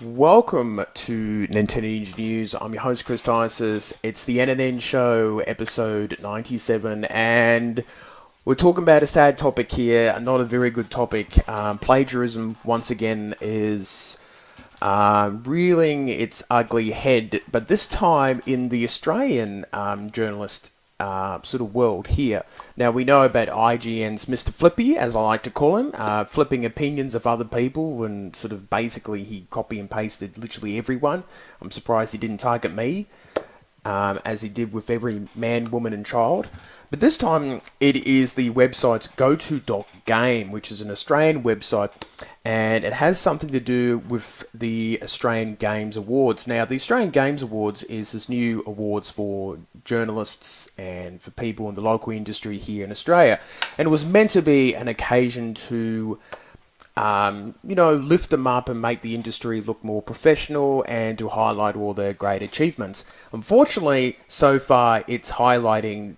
Welcome to Nintendo News. I'm your host, Chris Tysis. It's the NNN show, episode 97, and we're talking about a sad topic here, not a very good topic. Plagiarism, once again, is reeling its ugly head, but this time in the Australian journalist sort of world here. Now, we know about IGN's Mr. Flippy, as I like to call him, flipping opinions of other people, and sort of basically he copy and pasted literally everyone. I'm surprised he didn't target me, as he did with every man, woman, and child. But this time it is the website's Goto.game, which is an Australian website, and it has something to do with the Australian Games Awards. Now, the Australian Games Awards is this new awards for journalists and for people in the local industry here in Australia, and it was meant to be an occasion to lift them up and make the industry look more professional and to highlight all their great achievements. Unfortunately, so far it's highlighting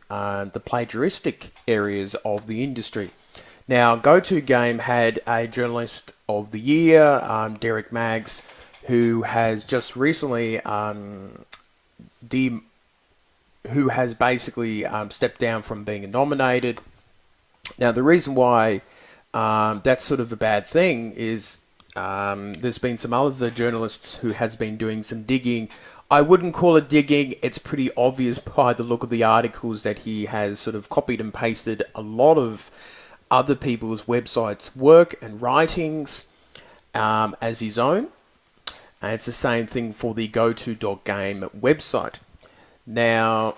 the plagiaristic areas of the industry. Now, Goto.game had a Journalist of the Year, Derek Maggs, who has just recently who has basically stepped down from being nominated. Now, the reason why that's sort of a bad thing is there's been some other journalists who has been doing some digging. I wouldn't call it digging. It's pretty obvious by the look of the articles that he has sort of copied and pasted a lot of other people's websites' work and writings as his own. And it's the same thing for the Goto.game website. Now,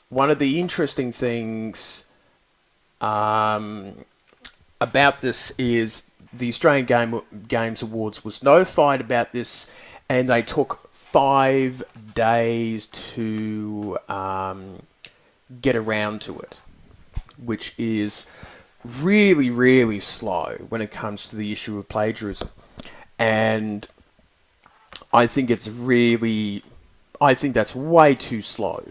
one of the interesting things about this is the Australian Games Awards was notified about this, and they took 5 days to get around to it, which is really, really slow when it comes to the issue of plagiarism. And I think that's way too slow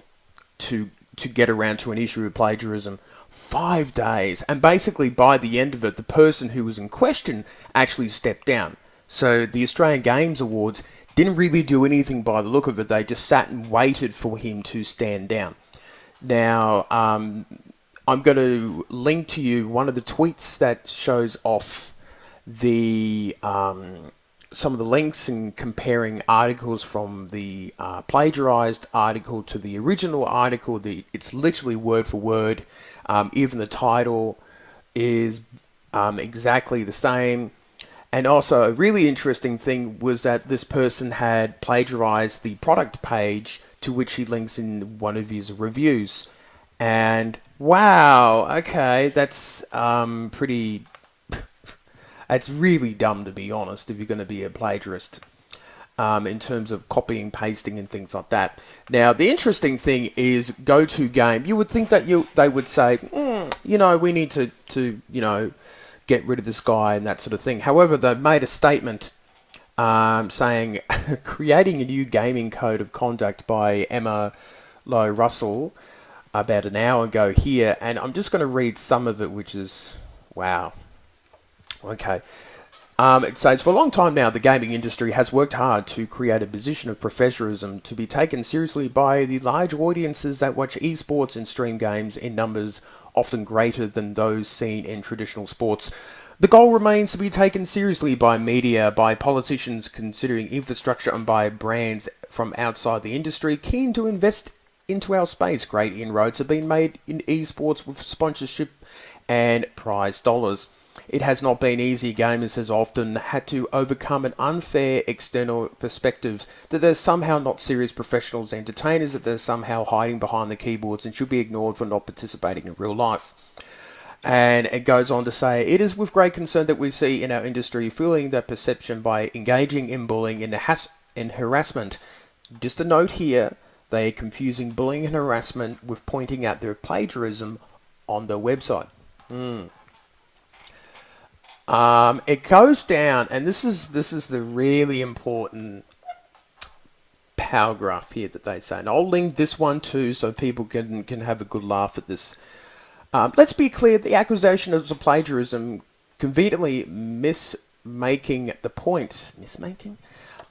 to get around to an issue of plagiarism. 5 days, and basically by the end of it, the person who was in question actually stepped down. So the Australian Games Awards didn't really do anything by the look of it. They just sat and waited for him to stand down. Now, I'm going to link to you one of the tweets that shows off the some of the links and comparing articles from the plagiarized article to the original article. It's literally word for word. Even the title is exactly the same. And also, a really interesting thing was that this person had plagiarized the product page to which he links in one of his reviews. And wow, okay, that's pretty... It's really dumb, to be honest, if you're going to be a plagiarist in terms of copying, pasting, and things like that. Now, the interesting thing is Goto.game. You would think that they would say, we need to get rid of this guy and that sort of thing. However, they've made a statement saying, creating a new gaming code of conduct by Emma Lowe Russell about an hour ago here. And I'm just going to read some of it, which is, wow. Okay. It says, for a long time now, the gaming industry has worked hard to create a position of professionalism to be taken seriously by the large audiences that watch esports and stream games in numbers often greater than those seen in traditional sports. The goal remains to be taken seriously by media, by politicians considering infrastructure, and by brands from outside the industry keen to invest into our space. Great inroads have been made in esports with sponsorship and prize dollars. It has not been easy. Gamers has often had to overcome an unfair external perspective that they're somehow not serious professionals, entertainers, that they're somehow hiding behind the keyboards and should be ignored for not participating in real life. And it goes on to say, it is with great concern that we see in our industry fueling that perception by engaging in bullying and harassment. Just a note here, they are confusing bullying and harassment with pointing out their plagiarism on their website. It goes down, and this is the really important paragraph here that they say. And I'll link this one too, so people can have a good laugh at this. Let's be clear: the accusation of plagiarism conveniently mismaking the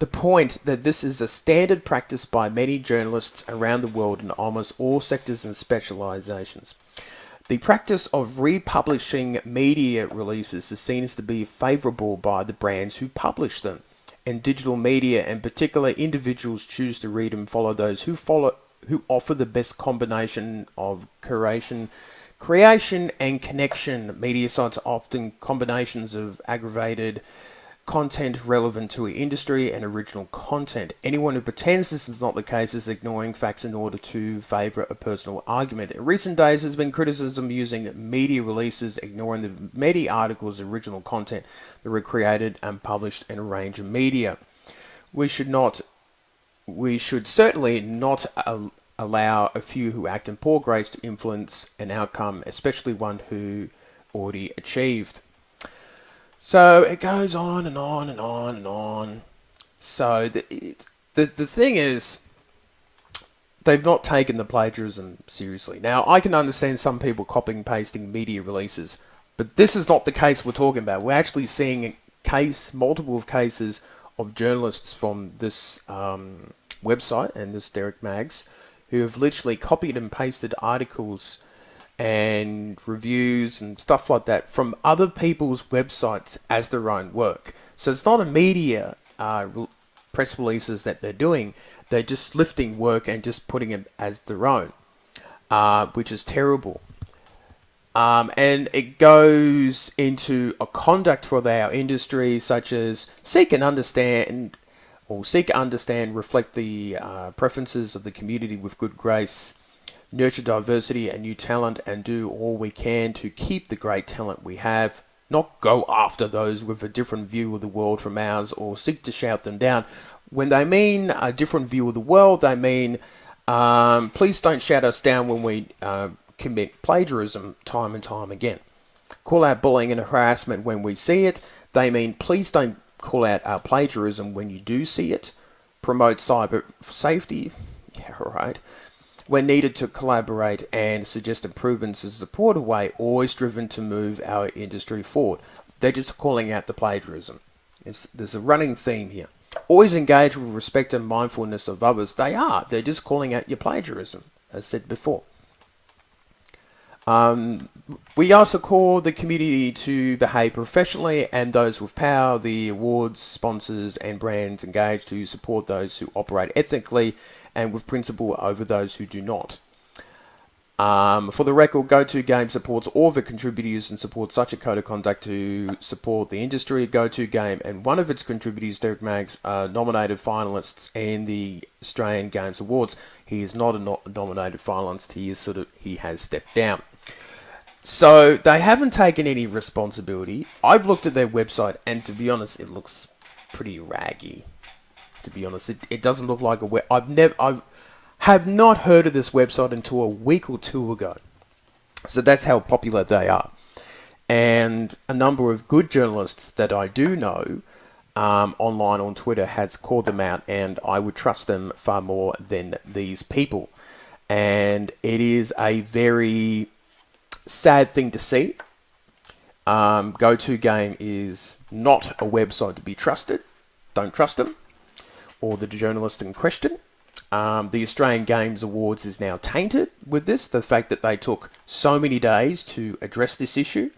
point that this is a standard practice by many journalists around the world in almost all sectors and specializations. The practice of republishing media releases is seen as to be favourable by the brands who publish them. In digital media, in particular, individuals choose to read and follow those who offer the best combination of creation and connection. Media sites are often combinations of aggregated content relevant to an industry and original content. Anyone who pretends this is not the case is ignoring facts in order to favour a personal argument. In recent days, there's been criticism using media releases, ignoring the many articles' original content that were created and published in a range of media. We should certainly not allow a few who act in poor grace to influence an outcome, especially one who already achieved. So it goes on and on and on and on. So the thing is, they've not taken the plagiarism seriously. Now, I can understand some people copying and pasting media releases, but this is not the case we're talking about. We're actually seeing multiple cases of journalists from this website and this Derek Mags who have literally copied and pasted articles and reviews and stuff like that from other people's websites as their own work. So it's not a media press releases that they're doing. They're just lifting work and just putting it as their own, which is terrible. And it goes into a conduct for our industry, such as seek, understand, reflect the preferences of the community with good grace, nurture diversity and new talent, and do all we can to keep the great talent we have, not go after those with a different view of the world from ours or seek to shout them down. When they mean a different view of the world, they mean please don't shout us down when we commit plagiarism time and time again. Call out bullying and harassment when we see it. They mean please don't call out our plagiarism when you do see it. Promote cyber safety. Yeah, right. When needed to collaborate and suggest improvements as a supportive way, always driven to move our industry forward. They're just calling out the plagiarism. There's a running theme here. Always engage with respect and mindfulness of others. They're just calling out your plagiarism, as said before. We also call the community to behave professionally, and those with power, the awards, sponsors and brands engage to support those who operate ethically and with principle over those who do not. For the record, Goto.game supports all of the contributors and supports such a code of conduct to support the industry. Goto.game and one of its contributors, Derek Mags, are nominated finalists in the Australian Games Awards. He is not a nominated finalist. He has stepped down. So they haven't taken any responsibility. I've looked at their website, and to be honest, it looks pretty raggy. To be honest, it doesn't look like a web. I have not heard of this website until a week or two ago. So that's how popular they are. And a number of good journalists that I do know online on Twitter has called them out, and I would trust them far more than these people. And it is a very sad thing to see. Goto.game is not a website to be trusted. Don't trust them. Or the journalist in question. The Australian Games Awards is now tainted with this. The fact that they took so many days to address this issue.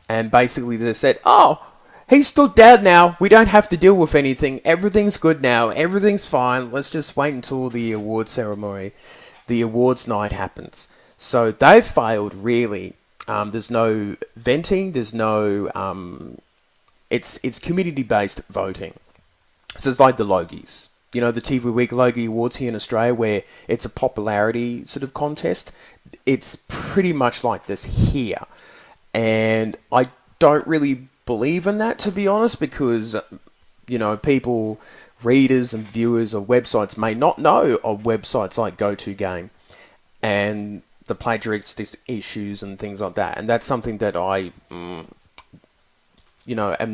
And basically they said, oh, he's stood down now. We don't have to deal with anything. Everything's good now. Everything's fine. Let's just wait until the award ceremony, the awards night happens. So they've failed, really. There's no venting. There's no... It's community-based voting. So it's like the Logies. You know, the TV Week Logie Awards here in Australia, where it's a popularity sort of contest. It's pretty much like this here. And I don't really believe in that, to be honest, because, you know, people, readers and viewers of websites may not know of websites like Goto.game and the plagiaristic issues and things like that. And that's something that I, am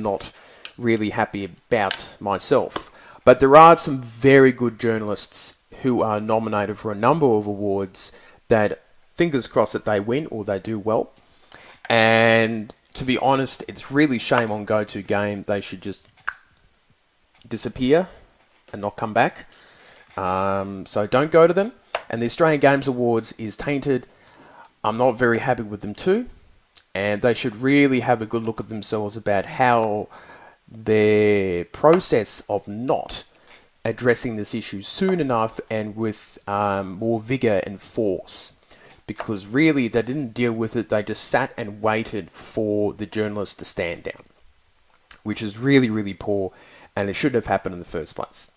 not really happy about myself. But there are some very good journalists who are nominated for a number of awards that, fingers crossed, that they win or they do well. And to be honest, it's really shame on Goto.game. They should just disappear and not come back. So don't go to them. And the Australian Games Awards is tainted. I'm not very happy with them too. And they should really have a good look at themselves about how their process of not addressing this issue soon enough and with more vigor and force. Because really, they didn't deal with it. They just sat and waited for the journalists to stand down, which is really, really poor, and it shouldn't have happened in the first place.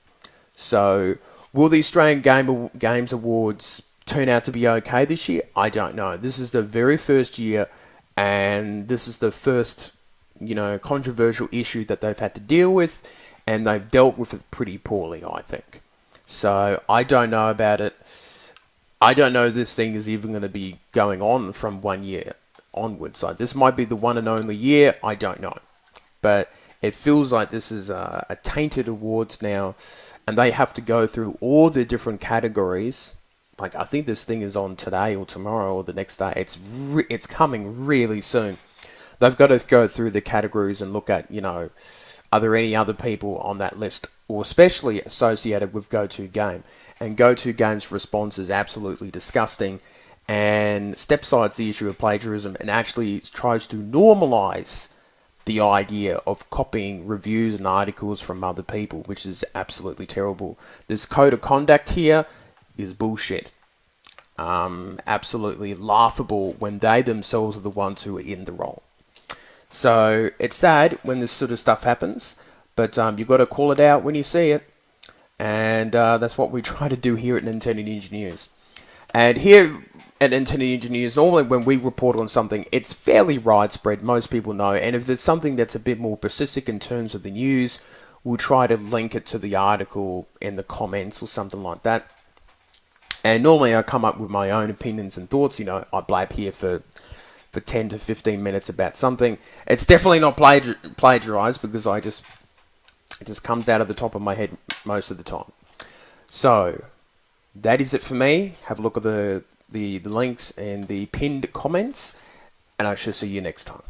So, will the Australian Games Awards turn out to be okay this year? I don't know. This is the very first year, and this is the first, controversial issue that they've had to deal with, and they've dealt with it pretty poorly, I think. So, I don't know about it. I don't know if this thing is even going to be going on from 1 year onwards. So, this might be the one and only year. I don't know. But it feels like this is a tainted awards now, and they have to go through all the different categories. Like, I think this thing is on today or tomorrow or the next day. It's coming really soon. They've got to go through the categories and look at, are there any other people on that list, or especially associated with Goto.game. And Goto.game's response is absolutely disgusting and stepsides the issue of plagiarism and actually tries to normalize the idea of copying reviews and articles from other people, which is absolutely terrible. This code of conduct here is bullshit. Absolutely laughable when they themselves are the ones who are in the wrong. So it's sad when this sort of stuff happens, but you've got to call it out when you see it. And that's what we try to do here at NNN Engineers. And here at NNN Engineers, normally when we report on something, it's fairly widespread, most people know. And if there's something that's a bit more specific in terms of the news, we'll try to link it to the article in the comments or something like that. And normally I come up with my own opinions and thoughts. I blab here for 10 to 15 minutes about something. It's definitely not plagiarized because it just comes out of the top of my head most of the time. So that is it for me. Have a look at the links and the pinned comments, and I shall see you next time.